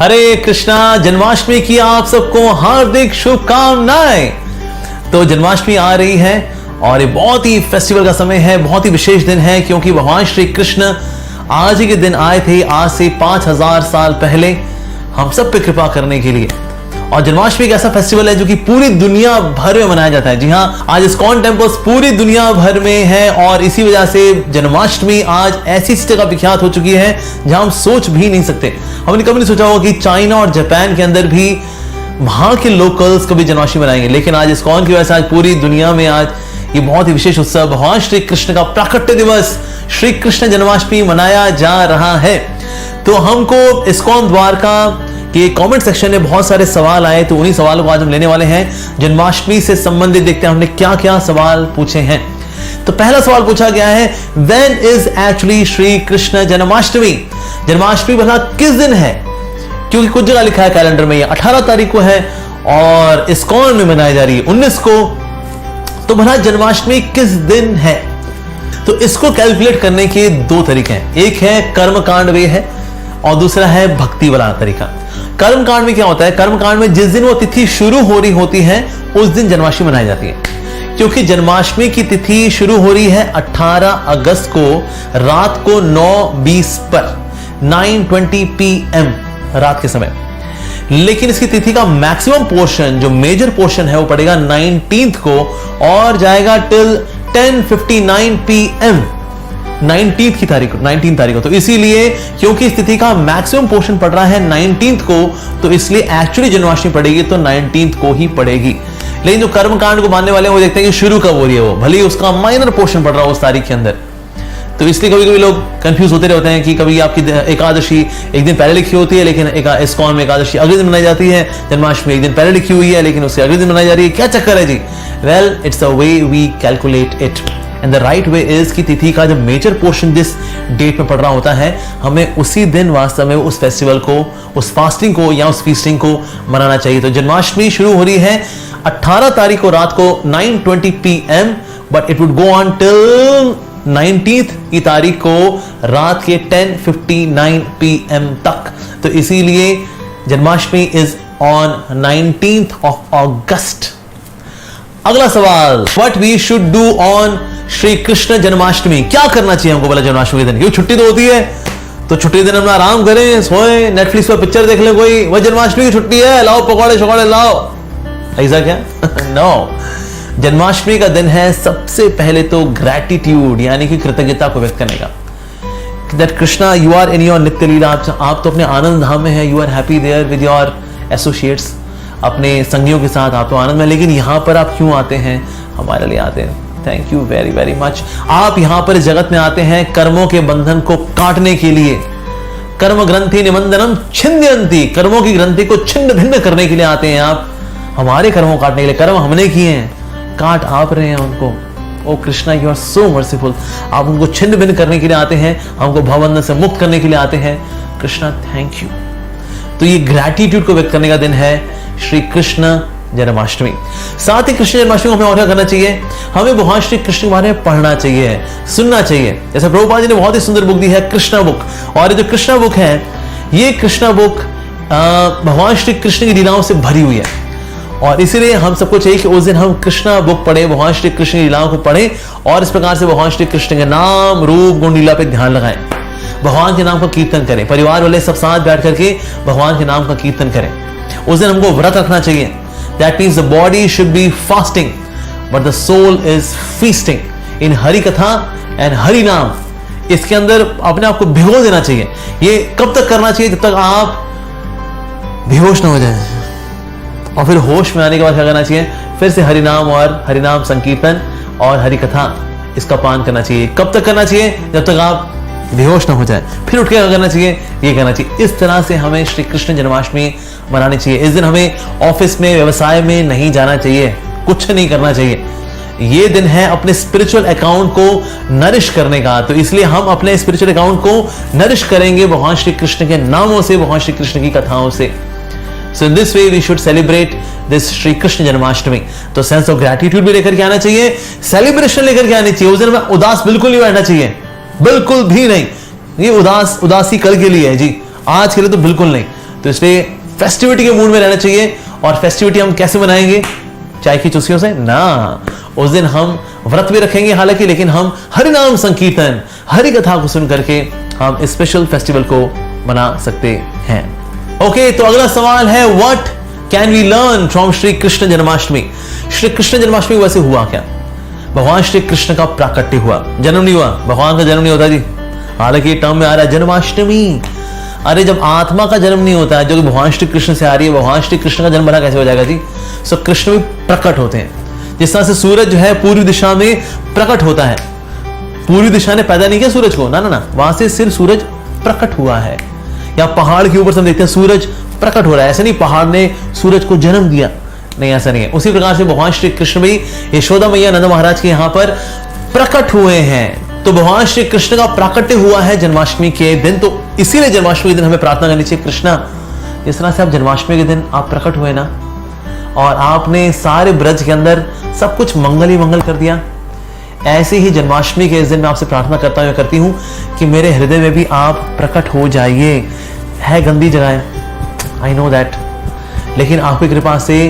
हरे कृष्णा। जन्माष्टमी की आप सबको हार्दिक शुभकामनाएं। तो जन्माष्टमी आ रही है और ये बहुत ही फेस्टिवल का समय है, बहुत ही विशेष दिन है, क्योंकि भगवान श्री कृष्ण आज ही के दिन आए थे, आज से 5000 साल पहले हम सब पे कृपा करने के लिए। और जन्माष्टमी एक ऐसा फेस्टिवल है जो कि पूरी दुनिया भर में मनाया जाता है। जी हाँ, आज इस्कॉन टेम्पल्स पूरी दुनिया भर में है और इसी वजह से जन्माष्टमी आज ऐसी जगह विख्यात हो चुकी है जहां हम सोच भी नहीं सकते। हमने कभी नहीं सोचा होगा कि चाइना और जापान के अंदर भी वहां के लोकल्स कभी जन्माष्टमी मनाएंगे, लेकिन आज इस्कॉन की वजह से आज पूरी दुनिया में आज ये बहुत ही विशेष उत्सव भगवान श्री कृष्ण का प्राकट्य दिवस श्री कृष्ण जन्माष्टमी मनाया जा रहा है। तो हमको इस्कॉन द्वारका के कमेंट सेक्शन में बहुत सारे सवाल आए, तो उन्हीं सवालों को आज हम लेने वाले हैं। जन्माष्टमी से संबंधित देखते हैं हमने क्या क्या सवाल पूछे हैं। तो पहला सवाल पूछा गया है, when is actually Shri Krishna Janmashtami? Janmashtami भला किस दिन है? क्योंकि कुछ जगह लिखा है कैलेंडर में ये 18 तारीख को है और इस्कॉन में मनाई जा रही है 19 को। तो भला जन्माष्टमी किस दिन है? तो इसको कैलकुलेट करने के दो तरीके हैं, एक है कर्मकांड वे है और दूसरा है भक्ति वाला तरीका। कर्मकांड में क्या होता है? कर्मकांड में जिस दिन वो तिथि शुरू हो रही होती है उस दिन जन्माष्टमी मनाई जाती है, क्योंकि जन्माष्टमी की तिथि शुरू हो रही है 18 अगस्त को रात को 9:20 पर 9:20 PM रात के समय। लेकिन इसकी तिथि का मैक्सिमम पोर्शन, जो मेजर पोर्शन है, वो पड़ेगा 19th को और जाएगा टिल 10:59 PM 19 तारीख को। तो इसीलिए क्योंकि इस तिथि का मैक्सिमम पोर्शन पड़ रहा है 19th को, तो इसलिए एक्चुअली जन्माष्टमी पड़ेगी तो 19th को ही पड़ेगी। लेकिन जो कर्मकांड को मानने वाले हैं वो देखते हैं कि शुरू कब हो रही है, वो भले ही उसका माइनर पोर्शन पड़ रहा है उस तारीख के अंदर। तो इसलिए कभी कभी लोग कंफ्यूज होते रहते हैं कि कभी आपकी एकादशी एक दिन पहले लिखी होती है, लेकिन इस्कॉन में एकादशी अगले दिन मनाई जाती है, जन्माष्टमी एक दिन पहले लिखी हुई है लेकिन उसके अगले दिन मनाई जा रही है। क्या चक्कर है जी? Well, it's the way we calculate it and the right way is कि तिथि का जब मेजर पोर्शन जिस डेट में पड़ रहा होता है, हमें उसी दिन वास्तव में उस फेस्टिवल को, उस फास्टिंग को या उस फीस्टिंग को मनाना चाहिए। तो जन्माष्टमी शुरू हो रही है 18 तारीख को रात को 9:20 PM, but it would go on till 19th की तारीख को रात के 10:59 PM तक। तो इसीलिए Janmashtami is on 19th of August। अगला सवाल, what we should do on Shri Krishna Janmashtami? क्या करना चाहिए हमको बोला जन्माष्टमी के दिन? क्योंकि छुट्टी तो होती है, तो छुट्टी दिन हम आराम करें, सोए, नेटफ्लिक्स पर पिक्चर देख ले कोई, वह जन्माष्टमी की छुट्टी है, लाओ पकौड़े शकौड़े लाओ, ऐसा क्या? नो, जन्माष्टमी का दिन है सबसे पहले तो ग्रैटिट्यूड यानी कि कृतज्ञता को व्यक्त करने का। That Krishna you are in your नित्य लीला, आप तो अपने आनंद धाम में है, you are happy there with your associates, अपने संगियों के साथ आप तो आनंद में, लेकिन यहाँ पर आप क्यों आते हैं? हमारे लिए आते हैं। Thank you very very much. आप यहाँ पर इस जगत में आते हैं कर्मों के बंधन को काटने के लिए। कर्म ग्रंथि निबंधनम छिन्नयन्ति, कर्मों की ग्रंथि को छिन्न भिन्न करने के लिए आते हैं आप, हमारे कर्मों को काटने के लिए। कर्म हमने किए हैं, काट आप रहे हैं उनको। O Krishna you are so merciful, आप उनको छिन्न भिन्न करने के लिए आते हैं, हमको भवबंधन से मुक्त करने के लिए आते हैं। Krishna thank you. तो ये ग्रैटिट्यूड को व्यक्त करने का दिन है श्री कृष्ण जन्माष्टमी। साथ ही कृष्ण जन्माष्टमी को हमें और क्या करना चाहिए? हमें भगवान श्री कृष्ण के बारे में पढ़ना चाहिए, सुनना चाहिए। जैसे प्रभुपाद जी ने बहुत ही सुंदर बुक दी है, कृष्णा बुक, और ये जो कृष्णा बुक है, ये कृष्णा बुक भगवान श्री कृष्ण की लीलाओं से भरी हुई है और इसीलिए हम सबको चाहिए कि उस दिन हम कृष्णा बुक पढ़े, भगवान श्री कृष्ण की लीलाओं को पढ़े और इस प्रकार से भगवान श्री कृष्ण के नाम, रूप, गुण, लीला पे ध्यान लगाएं, भगवान के नाम का कीर्तन करें, परिवार वाले सब साथ बैठ करके भगवान के नाम का कीर्तन करें। उस दिन हमको व्रत रखना चाहिए। That means the body should be fasting, but the soul is feasting in Hari कथा and हरि नाम। इसके अंदर अपने आप को भिगो देना चाहिए। ये कब तक करना चाहिए? जब तक आप बेहोश ना हो जाए, और फिर होश में आने के बाद क्या करना चाहिए? फिर से हरि नाम और हरि नाम संकीर्तन और हरि कथा इसका पान करना चाहिए। कब तक करना चाहिए? जब तक आप बेहोश ना हो जाए। फिर उठ के क्या करना चाहिए? ये करना चाहिए। इस तरह से हमें श्री कृष्ण जन्माष्टमी मनानी चाहिए। इस दिन हमें ऑफिस में, व्यवसाय में नहीं जाना चाहिए, कुछ नहीं करना चाहिए। ये दिन है अपने स्पिरिचुअल अकाउंट को नरिश करने का, तो इसलिए हम अपने स्पिरिचुअल अकाउंट को नरिश करेंगे भगवान श्री कृष्ण के नामों से, भगवान श्री कृष्ण की कथाओं से। So in this way we should celebrate this Shri Krishna Janmashtami. तो सेंस ऑफ ग्रैटिट्यूड भी लेकर के आना चाहिए, सेलिब्रेशन लेकर के आनी चाहिए। उस दिन में उदास बिल्कुल नहीं बैठना चाहिए, बिल्कुल भी नहीं। ये उदासी कल के लिए है जी, आज के लिए तो बिल्कुल नहीं। तो इसलिए फेस्टिविटी के मूड में रहना चाहिए। और फेस्टिविटी हम कैसे मनाएंगे? चाय की चुस्कियों से ना। उस दिन हम व्रत भी रखेंगे हालांकि, लेकिन हम हरि नाम संकीर्तन, हरि कथा को सुन करके हम इस स्पेशल फेस्टिवल को मना सकते हैं। ओके, तो अगला सवाल है what can we learn from Shri Krishna Janmashtami. Shri Krishna Janmashtami वैसे हुआ क्या? भगवान श्री कृष्ण का प्राकट्य हुआ, जन्म नहीं हुआ। भगवान का जन्म नहीं होता जी, हालांकि टर्म में आ रहा है जन्माष्टमी। अरे जब आत्मा का जन्म नहीं होता है जो कि भगवान श्री कृष्ण से आ रही है, भगवान श्री कृष्ण का जन्म बना कैसे हो जाएगा जी? सो कृष्ण भी प्रकट होते हैं। जिस तरह से सूरज जो है पूर्वी दिशा में प्रकट होता है, पूर्वी दिशा ने पैदा नहीं किया सूरज को, ना ना ना, वहां से सिर्फ सूरज प्रकट हुआ है। या पहाड़ के ऊपर से हम देखते हैं सूरज प्रकट हो रहा है, ऐसे नहीं पहाड़ ने सूरज को जन्म दिया, नहीं ऐसा नहीं है। उसी प्रकार से भगवान श्री कृष्ण भी यशोदा मैया नंद महाराज के यहाँ पर प्रकट हुए हैं। तो भगवान श्री कृष्ण का प्राकट्य हुआ है जन्माष्टमी के दिन, तो इसीलिए जन्माष्टमी के दिन हमें प्रार्थना करनी चाहिए, कृष्णा जिस तरह से आप जन्माष्टमी के दिन आप प्रकट हुए ना, और आपने सारे ब्रज के अंदर सब कुछ मंगल ही मंगल कर दिया, ऐसे ही जन्माष्टमी के इस दिन मैं आपसे प्रार्थना करता हूं, करती हूं कि मेरे हृदय में भी आप प्रकट हो जाइए। है गंदी जगह, आई नो दैट, लेकिन आपकी कृपा से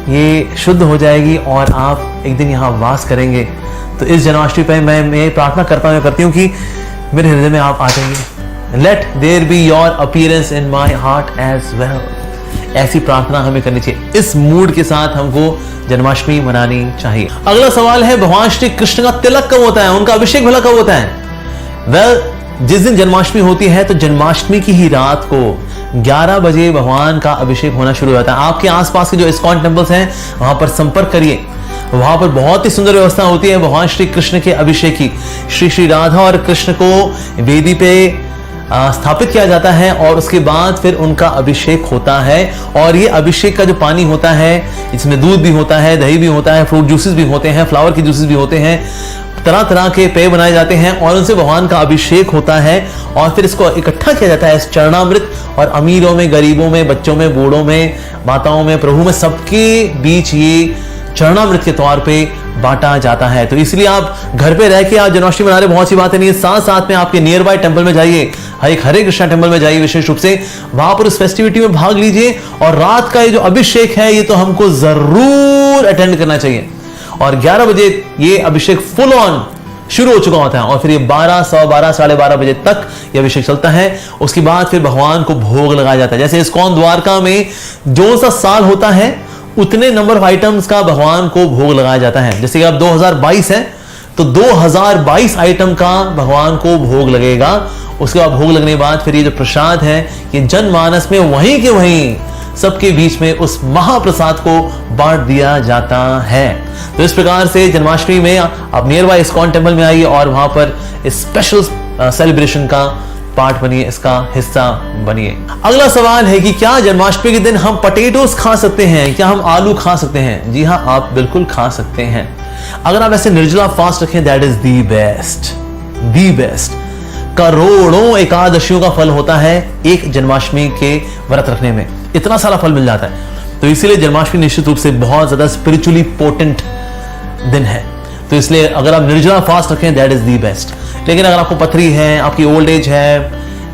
ये शुद्ध हो जाएगी और आप एक दिन यहाँ वास करेंगे। तो इस जन्माष्टमी पर मैं प्रार्थना करता हूँ, करती हूँ कि मेरे हृदय में आप आ जाइए। Let there be your appearance in my heart as well. ऐसी प्रार्थना हमें करनी चाहिए, इस मूड के साथ हमको जन्माष्टमी मनानी चाहिए। अगला सवाल है भगवान श्री कृष्ण का तिलक कब होता है, उनका अभिषेक भला कब होता है? वेल, जिस दिन जन्माष्टमी होती है तो जन्माष्टमी की ही रात को 11 बजे भगवान का अभिषेक होना शुरू हो जाता है। आपके आसपास के जो इस्कॉन टेम्पल्स हैं वहां पर संपर्क करिए, वहां पर बहुत ही सुंदर व्यवस्था होती है भगवान श्री कृष्ण के अभिषेक की। श्री राधा और कृष्ण को वेदी पे स्थापित किया जाता है और उसके बाद फिर उनका अभिषेक होता है। और ये अभिषेक का जो पानी होता है, इसमें दूध भी होता है, दही भी होता है, फ्रूट जूसेस भी होते हैं, फ्लावर के जूसेस भी होते हैं, तरह तरह के पेय बनाए जाते हैं और उनसे भगवान का अभिषेक होता है। और फिर इसको इकट्ठा किया जाता है इस चरणामृत, और अमीरों में, गरीबों में, बच्चों में, बूढ़ों में, माताओं में, प्रभु में, सबके बीच ये चरणामृत के तौर पे बांटा जाता है। तो इसलिए आप घर पे रह के आप जन्माष्टमी मना रहे, बहुत सी बातें नहीं है, साथ साथ में आपके नियर बाय टेंपल में जाइए, एक हरे कृष्णा टेंपल में जाइए विशेष रूप से, वहां पर उस फेस्टिविटी में भाग लीजिए। और रात का ये जो अभिषेक है ये तो हमको जरूर अटेंड करना चाहिए। और 11 बजे ये अभिषेक फुल ऑन शुरू हो चुका होता है और फिर ये 12, 12:15, 12:30 बजे तक ये अभिषेक चलता है। उसके बाद फिर भगवान को भोग लगाया जाता है। जैसे इस्कॉन द्वारका में जो सा साल होता है उतने नंबर ऑफ आइटम्स का भगवान को भोग लगाया जाता है। जैसे कि अब 2022 है तो 2022 आइटम का भगवान को भोग लगेगा। उसके बाद भोग लगने के बाद फिर ये जो प्रसाद है ये जनमानस में वहीं के वहीं सबके बीच में उस महाप्रसाद को बांट दिया जाता है। तो इस प्रकार से जन्माष्टमी में आप नियर बाय इस्कॉन टेंपल में आइए और वहां पर इस स्पेशल सेलिब्रेशन का पार्ट बनिए, इसका हिस्सा बनिए। अगला सवाल है कि क्या जन्माष्टमी के दिन हम पोटैटोस खा सकते हैं, क्या हम आलू खा सकते हैं? जी हाँ, आप बिल्कुल खा सकते हैं। अगर आप ऐसे निर्जला फास्ट रखें, दैट इज दी बेस्ट। करोड़ों एकादशियों का फल होता है एक जन्माष्टमी के व्रत रखने में, इतना सारा फल मिल जाता है। तो इसीलिए जन्माष्टमी निश्चित रूप से बहुत ज्यादा स्पिरिचुअली पोटेंट दिन है। तो इसलिए अगर आप निर्जला फास्ट रखें, दैट इज दी बेस्ट। लेकिन अगर आपको पथरी है, आपकी ओल्ड एज है,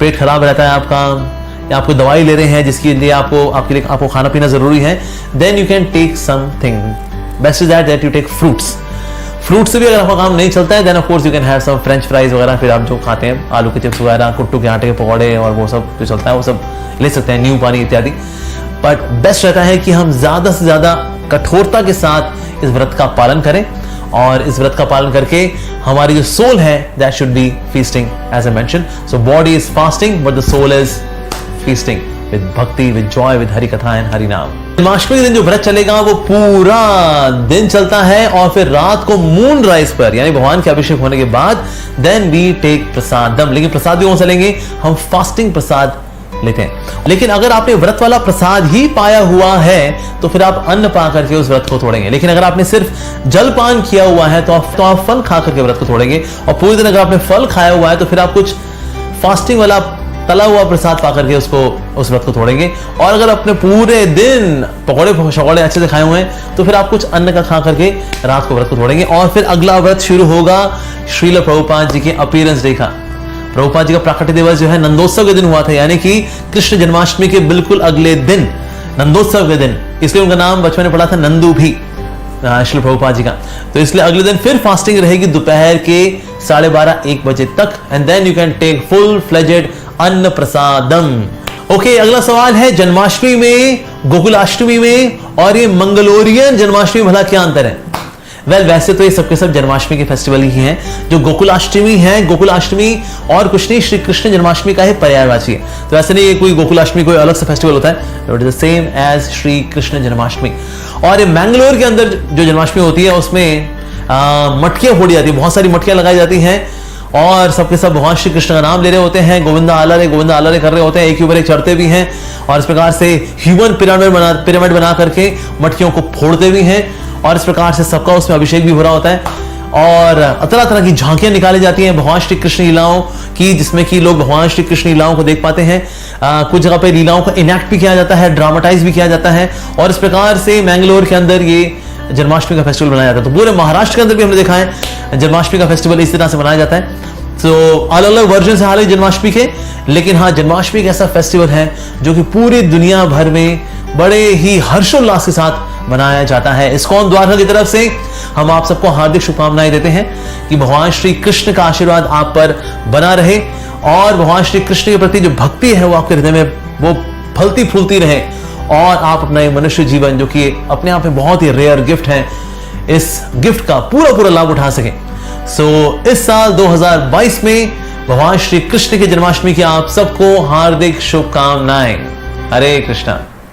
पेट खराब रहता है आपका, या आपको दवाई ले रहे हैं जिसके लिए आपको खाना पीना जरूरी है, then you can take something. Best is that you take fruits से भी अगर आपका काम नहीं चलता है, then of course you can have some French fries वगैरह, फिर आप जो खाते हैं आलू के चिप्स वगैरह, कुट्टू के आटे के पकौड़े और वो सब जो चलता है वो सब ले सकते हैं, नींबू पानी इत्यादि। बट बेस्ट रहता है कि हम ज्यादा से ज्यादा कठोरता के साथ इस व्रत का पालन करें और इस व्रत का पालन करके हमारी जो सोल है that should be feasting as I mention. So body is fasting but the soul is feasting with bhakti, with joy, with Hari katha and Hari नाम। जन्माष्टमी के दिन जो व्रत चलेगा वो पूरा दिन चलता है और फिर रात को मून राइज पर यानी भगवान के अभिषेक होने के बाद देन वी टेक प्रसादम। लेकिन प्रसाद भी कौन सा लेंगे? हम फास्टिंग प्रसाद लेते हैं। लेकिन अगर आपने व्रत वाला प्रसाद ही पाया हुआ है तो फिर आप अन्न पा करके उस व्रत को तोड़ेंगे। लेकिन अगर आपने सिर्फ जलपान किया हुआ है तो आप फल खा करके व्रत को तोड़ेंगे। और पूरे दिन अगर आपने फल खाया हुआ है तो फिर आप कुछ फास्टिंग वाला तला हुआ प्रसाद पा करके उस व्रत को तोड़ेंगे। और अगर आपने पूरे दिन पकौड़े शकौड़े अच्छे से खाए हुए हैं तो फिर आप कुछ अन्न का खा करके रात को व्रत को तोड़ेंगे। और फिर अगला व्रत शुरू होगा श्रील प्रभुपाद जी के अपीयरेंस डे का। प्रभुपाद जी का प्राकट्य दिवस जो है नंदोत्सव के दिन हुआ था, यानी कि कृष्ण जन्माष्टमी के बिल्कुल अगले दिन, नंदोत्सव के दिन, इसलिए उनका नाम बचपन में पड़ा था नंदू भी, श्री प्रभुपाद जी का। तो इसलिए अगले दिन फिर फास्टिंग रहेगी दोपहर के 12:30-1 बजे तक, and then you can take full fledged anna prasadam. Okay, अगला सवाल है जन्माष्टमी में, गोकुलाष्टमी में और ये मंगलोरियन जन्माष्टमी भला क्या अंतर है? वैसे तो ये सबके सब जन्माष्टमी के फेस्टिवल ही हैं। जो गोकुलाष्टमी है, गोकुलाष्टमी और कुछ नहीं, श्री कृष्ण जन्माष्टमी का ही पर्यायवाची है। तो ऐसे नहीं है कोई गोकुलाष्टमी कोई अलग सा फेस्टिवल होता है, it is the same as Shri Krishna Janmashtami. और ये मैंगलोर के अंदर जो जन्माष्टमी होती है उसमें मटकियां फोड़ी जाती है, बहुत सारी मटकियां लगाई जाती हैं और सबके सब भगवान श्री कृष्ण का नाम ले रहे होते हैं, गोविंदा आला रे कर रहे होते हैं, एक के ऊपर एक चढ़ते भी हैं और इस प्रकार से ह्यूमन पिरामिड बना करके मटकियों को फोड़ते भी हैं और इस प्रकार से सबका उसमें अभिषेक भी हो रहा होता है और तरह तरह की झांकियां निकाली जाती हैं भगवान श्री कृष्ण लीलाओं की, जिसमें कि लोग भगवान श्री कृष्ण लीलाओं को देख पाते हैं। कुछ जगह पे लीलाओं को इनैक्ट भी किया जाता है, ड्रामाटाइज भी किया जाता है और इस प्रकार से मैंगलोर के अंदर ये जन्माष्टमी का फेस्टिवल मनाया जाता है। तो पूरे महाराष्ट्र के अंदर भी हमने देखा है जन्माष्टमी का फेस्टिवल इस तरह से मनाया जाता है। तो अलग अलग वर्जन है हालांकि जन्माष्टमी के, लेकिन हाँ, जन्माष्टमी एक ऐसा फेस्टिवल है जो कि पूरी दुनिया भर में बड़े ही हर्षोल्लास के साथ मनाया जाता है। इस्कॉन द्वारका की तरफ से हम आप सबको हार्दिक शुभकामनाएं देते हैं कि भगवान श्री कृष्ण का आशीर्वाद आप पर बना रहे और भगवान श्री कृष्ण के प्रति जो भक्ति है वो आपके हृदय में वो फलती फूलती रहे और आप अपना ये मनुष्य जीवन जो कि अपने आप में बहुत ही रेयर गिफ्ट है, इस गिफ्ट का पूरा लाभ उठा सकें। इस साल 2022 में भगवान श्री कृष्ण की जन्माष्टमी की आप सबको हार्दिक शुभकामनाएं। हरे कृष्णा।